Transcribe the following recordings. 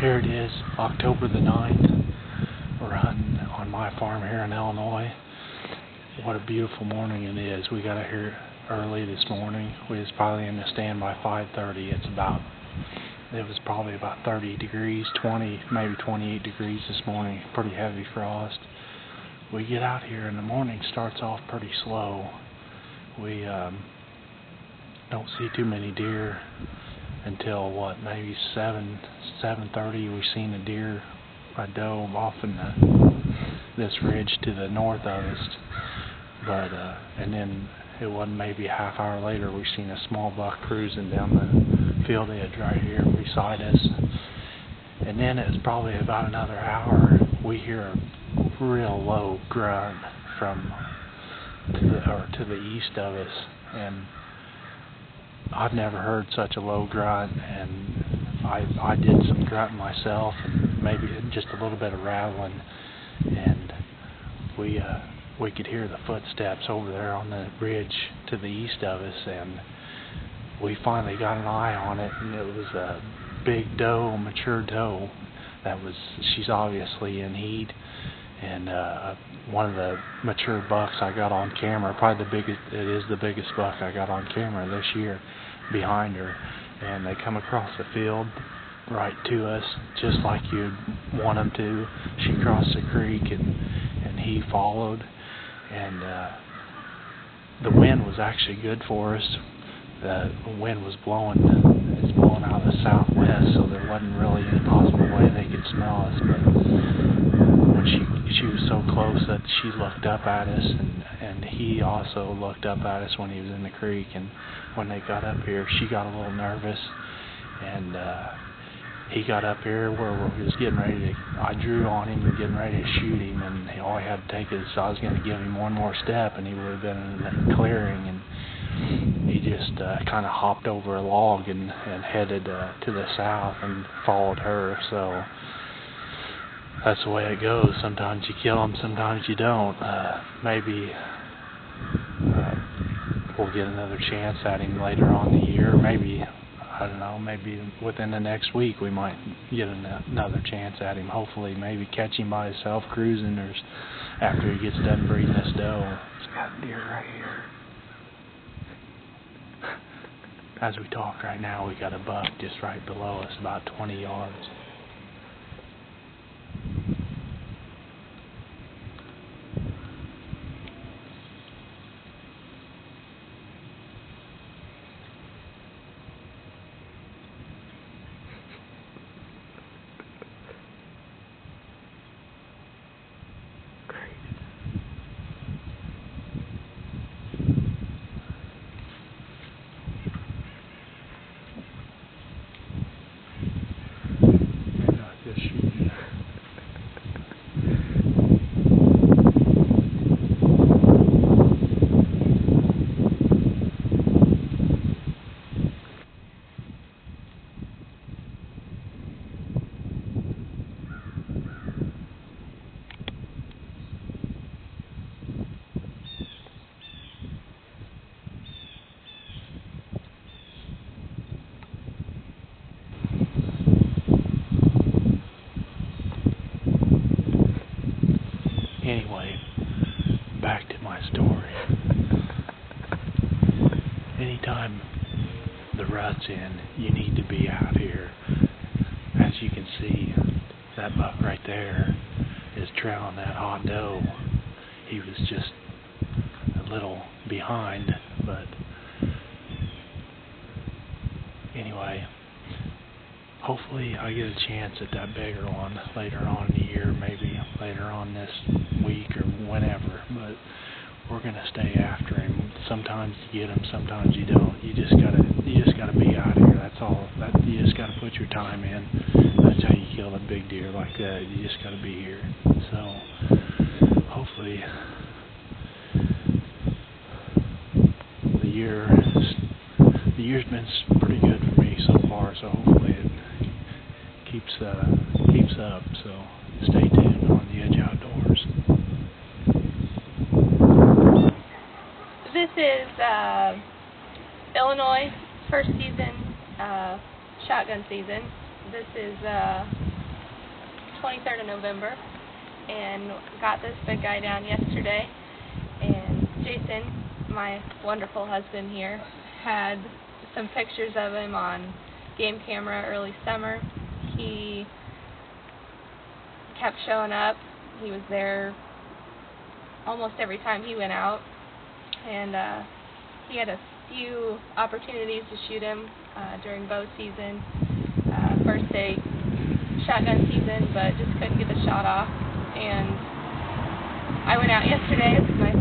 Here it is, October the 9th. We're hunting on my farm here in Illinois. What a beautiful morning it is. We got out here early this morning. We was probably in the stand by 5:30. It was probably about 30 degrees, 20, maybe 28 degrees this morning. Pretty heavy frost. We get out here and the morning starts off pretty slow. We don't see too many deer until maybe 7:30. We've seen a doe off in this ridge to the north of us, and then it wasn't maybe a half hour later we seen a small buck cruising down the field edge right here beside us, and then it was probably about another hour we hear a real low grunt from to the east of us, and I've never heard such a low grunt, and I did some grunting myself, and maybe just a little bit of rattling, and we could hear the footsteps over there on the ridge to the east of us, and we finally got an eye on it, and it was a big doe, a mature doe. She's obviously in heat, and one of the mature bucks I got on camera, probably it is the biggest buck I got on camera this year, behind her, and they come across the field right to us, just like you'd want them to. She crossed the creek, and he followed, and the wind was actually good for us. The wind was blowing out of the southwest, so there wasn't really any possible way they could smell us, but when she was so close that she looked up at us, and he also looked up at us when he was in the creek, and when they got up here, she got a little nervous, and he got up here where we was getting ready to, I drew on him and getting ready to shoot him, and all I had to take is, I was going to give him one more step, and he would have been in the clearing, and he just kind of hopped over a log and headed to the south and followed her. So that's the way it goes. Sometimes you kill them, sometimes you don't. Maybe we'll get another chance at him later on in the year. Maybe, I don't know, maybe within the next week we might get another chance at him. Hopefully maybe catch him by himself cruising, or after he gets done breeding this doe. It's got deer right here. As we talk right now, we got a buck just right below us, about 20 yards. Anyway, back to my story. Anytime the rut's in, you need to be out here. As you can see, that buck right there is trailing that hot doe. He was just a little behind, but anyway, hopefully I get a chance at that bigger one later on in the year, maybe later on this week or whenever, but we're gonna stay after him. Sometimes you get him, sometimes you don't. You just gotta be out here. That's all. You just gotta put your time in. That's how you kill a big deer like that. You just gotta be here. So hopefully the year's been pretty good for me so far. So hopefully it keeps up. So stay tuned on The Edge Outdoors. This is Illinois first season shotgun season. This is 23rd of November, and got this big guy down yesterday. And Jason, my wonderful husband here, had some pictures of him on game camera early summer. He kept showing up. He was there almost every time he went out, and he had a few opportunities to shoot him during bow season, first day shotgun season, but just couldn't get the shot off. And I went out yesterday. This is my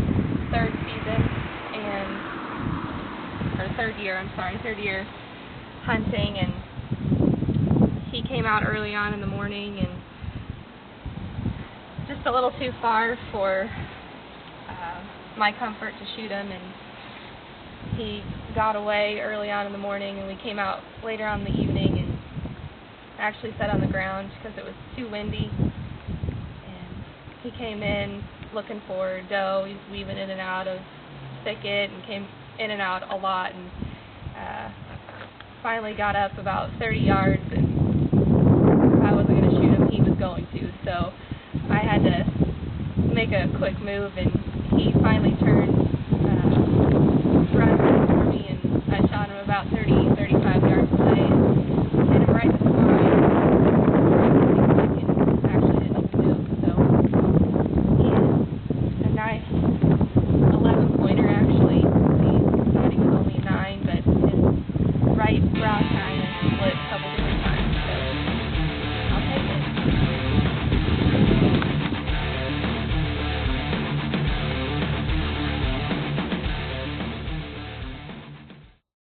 third year hunting, and he came out early on in the morning and just a little too far for my comfort to shoot him, and he got away early on in the morning, and we came out later on in the evening and actually sat on the ground because it was too windy. And he came in looking for doe. He's weaving in and out of thicket and came in and out a lot, and finally got up about 30 yards, and if I wasn't going to shoot him, he was going to. So I had to make a quick move, and he finally turned, run for me, and I shot him about 30